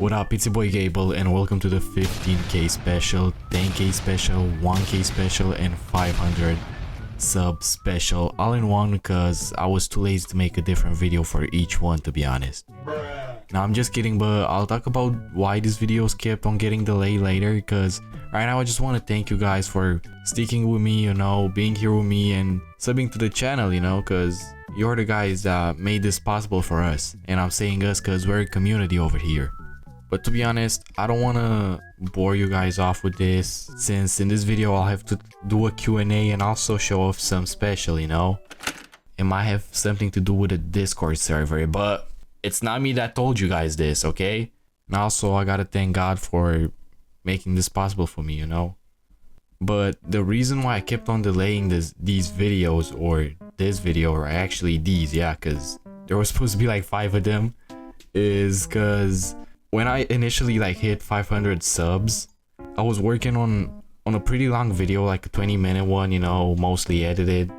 What up, it's your boy Gable and welcome to the 15k special, 10k special, 1k special and 500 sub special all in one because I was too lazy to make a different video for each one, to be honest. Now I'm just kidding, but I'll talk about why these videos kept on getting delayed later, because right now I just want to thank you guys for sticking with me, you know, being here with me and subbing to the channel, you know, because you're the guys that made this possible for us. And I'm saying us because we're a community over here. But to be honest, I don't want to bore you guys off with this, since in this video I'll have to do a Q&A and also show off some special, you know. It might have something to do with the Discord server, but it's not me that told you guys this, okay? And also I gotta thank God for making this possible for me, you know. But the reason why I kept on delaying these videos, or this video, or actually these, yeah, because there was supposed to be like 5 of them, is because when I initially like hit 500 subs, I was working on a pretty long video, like a 20-minute one, you know, mostly edited.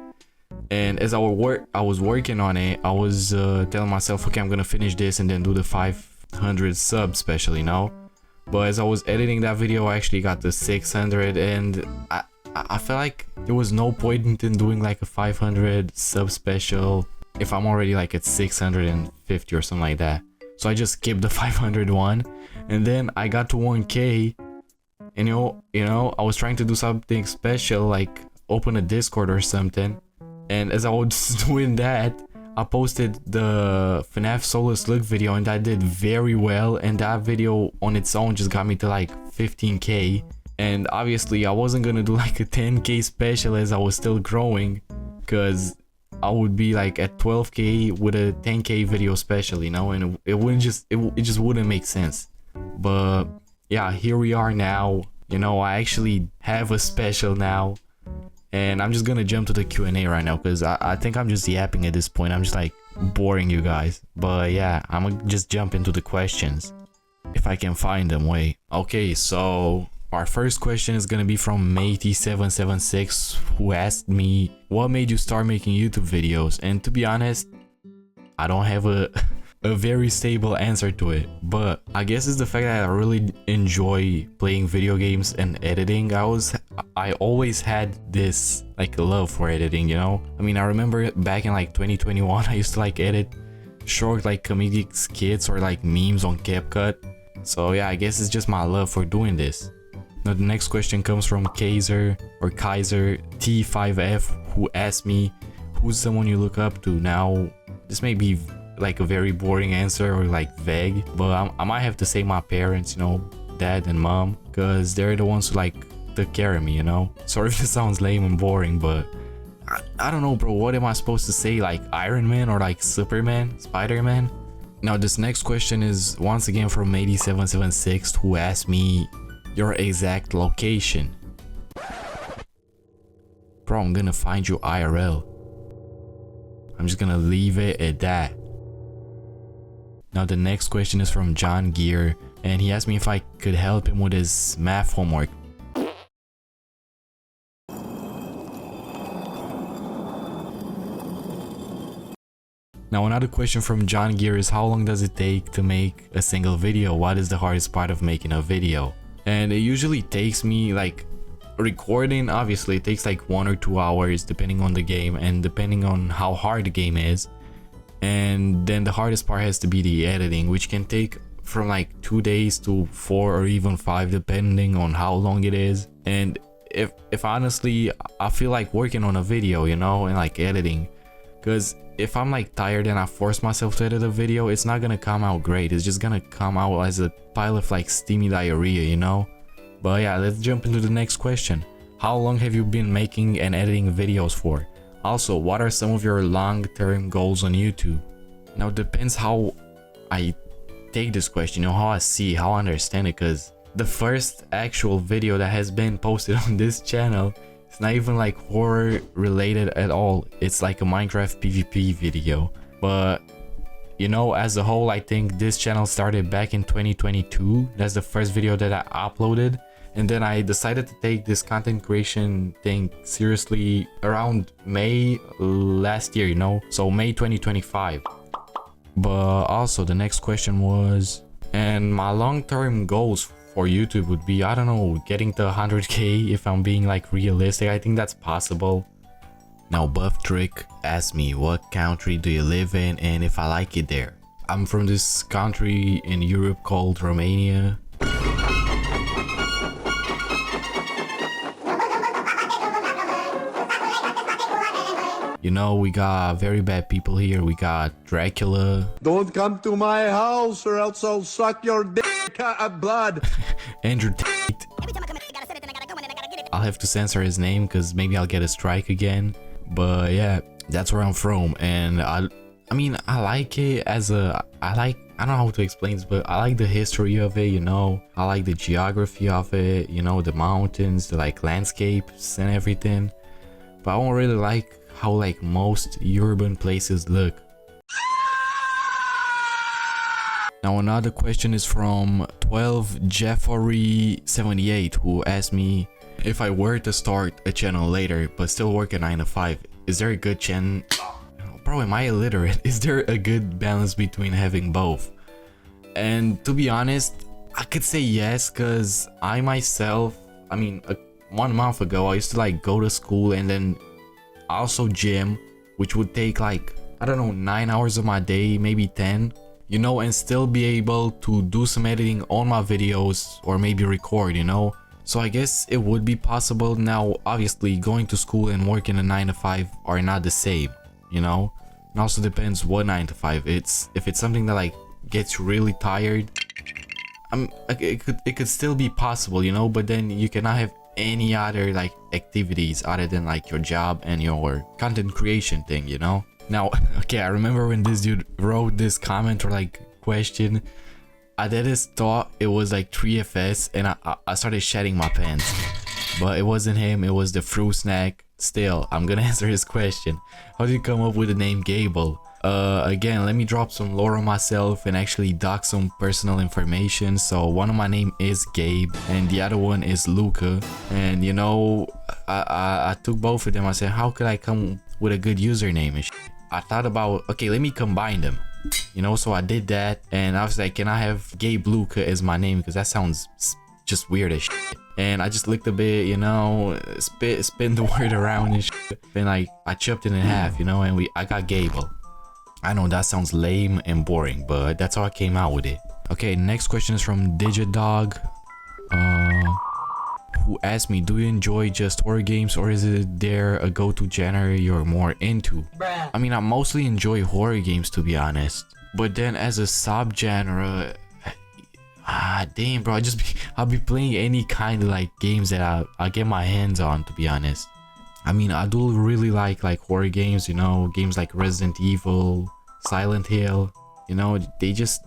And as I was working on it, I was telling myself, okay, I'm gonna finish this and then do the 500 sub special, you know. But as I was editing that video, I actually got the 600, and I felt like there was no point in doing like a 500 sub special if I'm already like at 650 or something like that. So I just skipped the 500 one, and then I got to 1k, and you know, I was trying to do something special, like open a Discord or something. And as I was doing that, I posted the FNAF Solo Slug video, and that did very well, and that video on its own just got me to like 15k. And obviously I wasn't gonna do like a 10k special as I was still growing, because I would be like at 12k with a 10k video special, you know, and it wouldn't just it just wouldn't make sense. But yeah, here we are now, you know. I actually have a special now. And I'm just gonna jump to the Q&A right now, because I think I'm just yapping at this point. I'm just like boring you guys. But yeah, I'm gonna just jump into the questions, if I can find them. Wait. Okay, so our first question is gonna be from Matey776, who asked me, what made you start making YouTube videos? And to be honest, I don't have a very stable answer to it, but I guess it's the fact that I really enjoy playing video games and editing. I always had this like love for editing, you know. I mean, I remember back in like 2021, I used to like edit short like comedic skits or like memes on CapCut. So yeah, I guess it's just my love for doing this. Now the next question comes from Kaiser T5F, who asked me, who's someone you look up to? Now this may be like a very boring answer or like vague, but I might have to say my parents, you know, dad and mom, because they're the ones who like took care of me, you know. Sorry if this sounds lame and boring, but I don't know, bro. What am I supposed to say? Like Iron Man or like Superman, Spider-Man? Now this next question is once again from Matey776, who asked me your exact location. Bro, I'm gonna find you IRL. I'm just gonna leave it at that. Now the next question is from John Gear, and he asked me if I could help him with his math homework. Now another question from John Gear is, how long does it take to make a single video? What is the hardest part of making a video? And it usually takes me like recording, obviously it takes like 1 or 2 hours depending on the game and depending on how hard the game is. And then the hardest part has to be the editing, which can take from like 2 days to 4 or even 5 depending on how long it is. And if honestly I feel like working on a video, you know, and like editing, because if I'm like tired and I force myself to edit a video, it's not gonna come out great. It's just gonna come out as a pile of like steamy diarrhea, you know. But yeah, let's jump into the next question. How long have you been making and editing videos for? Also, what are some of your long-term goals on YouTube? Now it depends how I take this question, you know, how I see, how I understand it, because the first actual video that has been posted on this channel, it's not even like horror related at all. It's like a Minecraft PvP video. But you know, as a whole, I think this channel started back in 2022. That's the first video that I uploaded. And then I decided to take this content creation thing seriously around May last year, you know, so May 2025. But also the next question was, And my long-term goals for YouTube would be, I don't know, getting to 100k if I'm being like realistic. I think that's possible. Now Buff Trick asked me what country do you live in and if I like it there. I'm from this country in Europe called Romania. You know, we got very bad people here. We got Dracula. Don't come to my house or else I'll suck your dick blood. Andrew Tate. I'll have to censor his name because maybe I'll get a strike again. But yeah, that's where I'm from. And I mean, I like it as a... I don't know how to explain this, but I like the history of it, you know. I like the geography of it, you know, the mountains, the like landscapes and everything. But I don't really like how like most urban places look. Now another question is from 12 Jeffrey 78, who asked me if I were to start a channel later but still work a 9 to 5, is there a good channel? Bro, am I illiterate? Is there a good balance between having both? And to be honest, I could say yes, because I myself, I mean, 1 month ago I used to like go to school and then also gym, which would take like, I don't know, 9 hours of my day, maybe 10, you know, and still be able to do some editing on my videos or maybe record, you know. So I guess it would be possible. Now obviously going to school and working a 9 to 5 are not the same, you know. It also depends what 9 to 5 it's. If it's something that like gets you really tired, it could still be possible, you know, but then you cannot have any other like activities other than like your job and your content creation thing, you know. Now okay, I remember when this dude wrote this comment or like question, I just thought it was like 3FS and I started shedding my pants, but it wasn't him, it was the fruit snack. Still, I'm gonna answer his question. How did you come up with the name Gable? Again, let me drop some lore on myself and actually dock some personal information. So one of my name is Gabe and the other one is Luca, and you know, I took both of them. I said, how could I come with a good username and shit? I thought about, okay, let me combine them, you know. So I did that, and I was like, can I have Gabe Luca as my name, because that sounds just weird as shit. And I just looked a bit, you know, spin the word around and shit, and like I chopped it in half, you know, and I got Gable. I know that sounds lame and boring, but that's how I came out with it. Okay, next question is from Digidog, who asked me, do you enjoy just horror games or is it there a go-to genre you're more into? Bruh. I mean, I mostly enjoy horror games, to be honest, but then as a subgenre, damn bro, I'll be playing any kind of like games that I get my hands on, to be honest. I mean, I do really like horror games, you know, games like Resident Evil, Silent Hill, you know, this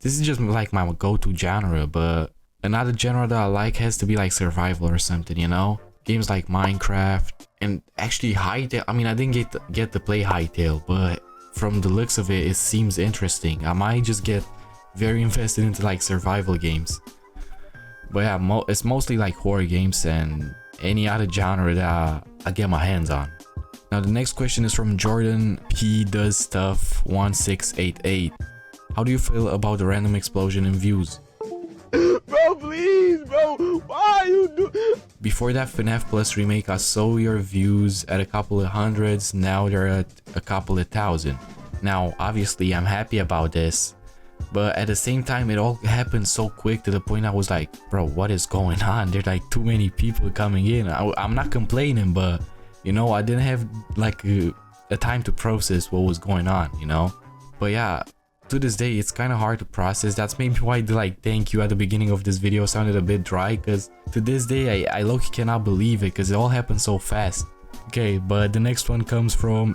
is just like my go-to genre. But another genre that I like has to be like survival or something, you know, games like Minecraft. And actually Hytale, I mean, I didn't get to play Hytale, but from the looks of it, it seems interesting. I might just get very invested into like survival games. But yeah, it's mostly like horror games and any other genre that I get my hands on. Now the next question is from Jordan P Does Stuff 1688. How do you feel about the random explosion in views? Bro, please, bro, why you do? Before that FNAF Plus remake, I saw your views at a couple of hundreds. Now they're at a couple of thousand. Now obviously I'm happy about this, but at the same time it all happened so quick to the point I was like, bro, what is going on? There's like too many people coming in. I'm not complaining, but you know, I didn't have like a time to process what was going on, you know. But yeah, to this day it's kind of hard to process. That's maybe why the like thank you at the beginning of this video sounded a bit dry, because to this day I low-key cannot believe it, because it all happened so fast. Okay, but the next one comes from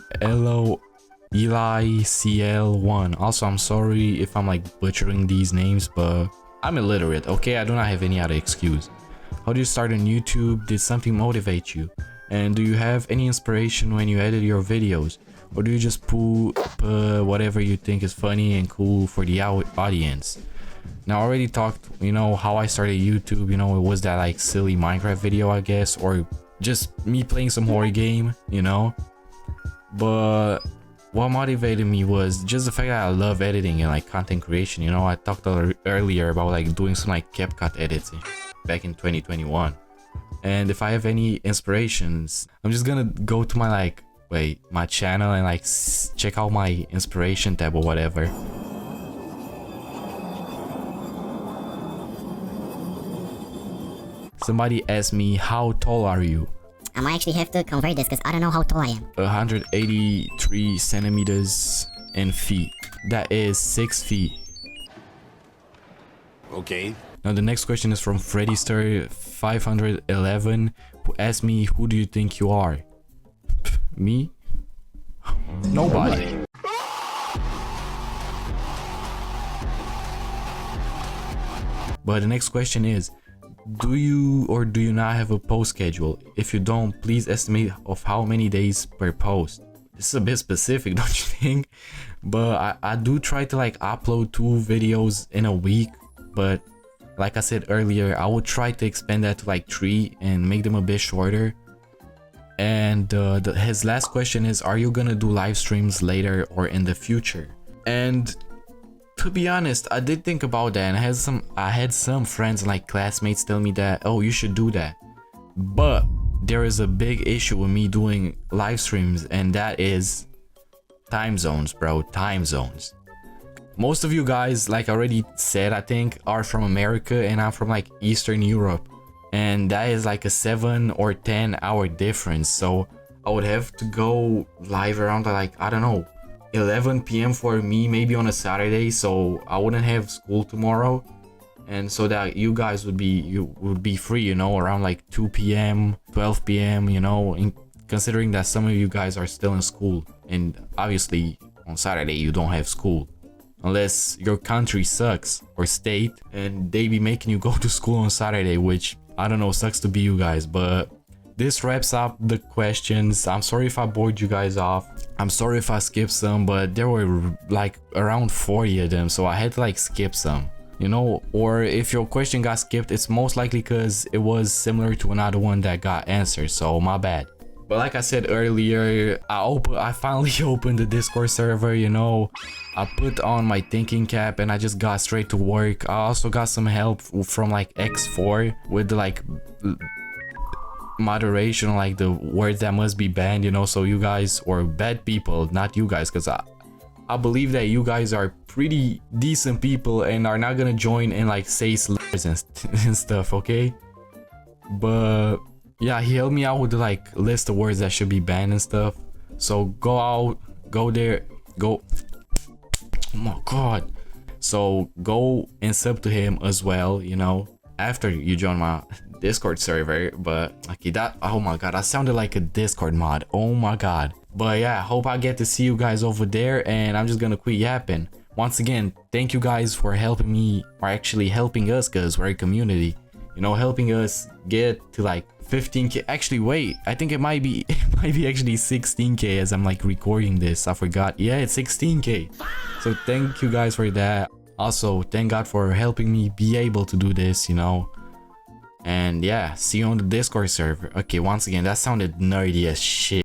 Eli CL1. Also, I'm sorry if I'm like butchering these names, but I'm illiterate, okay? I do not have any other excuse. How do you start on YouTube? Did something motivate you? And do you have any inspiration when you edit your videos? Or do you just put whatever you think is funny and cool for the audience? Now I already talked, you know, how I started YouTube. You know, it was that like silly Minecraft video, I guess, or just me playing some horror game, you know. But what motivated me was just the fact that I love editing and like content creation. You know, I talked earlier about like doing some like CapCut edits back in 2021. And if I have any inspirations, I'm just gonna go to my my channel and like check out my inspiration tab or whatever. Somebody asked me, how tall are you? I might actually have to convert this because I don't know how tall I am. 183 centimeters in feet. That is 6 feet. Okay. Now the next question is from Freddy Star 511, who asked me, who do you think you are? Me? Nobody. But the next question is, do you or do you not have a post schedule? If you don't, please estimate of how many days per post. This is a bit specific, don't you think? But I do try to like upload 2 videos in a week, but like I said earlier, I would try to expand that to like 3 and make them a bit shorter. And his last question is, are you gonna do live streams later or in the future? And to be honest, I did think about that, and I had some friends and like classmates tell me that, oh, you should do that. But there is a big issue with me doing live streams, and that is time zones, bro. Time zones. Most of you guys, like I already said, I think, are from America, and I'm from like Eastern Europe, and that is like a 7 or 10 hour difference. So I would have to go live around like, I don't know, 11 p.m. for me, maybe on a Saturday, so I wouldn't have school tomorrow, and so that you guys would be free, you know, around like 2 p.m. 12 p.m. you know, considering that some of you guys are still in school, and obviously on Saturday you don't have school unless your country sucks or state and they be making you go to school on Saturday, which I don't know, sucks to be you guys. But this wraps up the questions. I'm sorry if I bored you guys off. I'm sorry if I skipped some, but there were like around 40 of them, so I had to like skip some, you know. Or if your question got skipped, it's most likely because it was similar to another one that got answered, so my bad. But like I said earlier, I finally opened the Discord server, you know. I put on my thinking cap and I just got straight to work. I also got some help from like X4 with the like moderation, like the words that must be banned, you know, so you guys, or bad people, not you guys, because I believe that you guys are pretty decent people and are not gonna join and like say slurs and stuff, okay? But yeah, he helped me out with the like list of words that should be banned and stuff. So go there, oh my god. So go and sub to him as well, you know, after you join my Discord server. But okay, that, oh my god, that sounded like a Discord mod, oh my god. But yeah, I hope I get to see you guys over there, and I'm just gonna quit yapping. Once again, thank you guys for helping me, or actually helping us, because we're a community, you know, helping us get to like 15k. Actually, wait, I think it might be actually 16k as I'm like recording this. I forgot. Yeah, it's 16k. So thank you guys for that. Also, thank God for helping me be able to do this, you know. And yeah, see you on the Discord server. Okay, once again, that sounded nerdy as shit.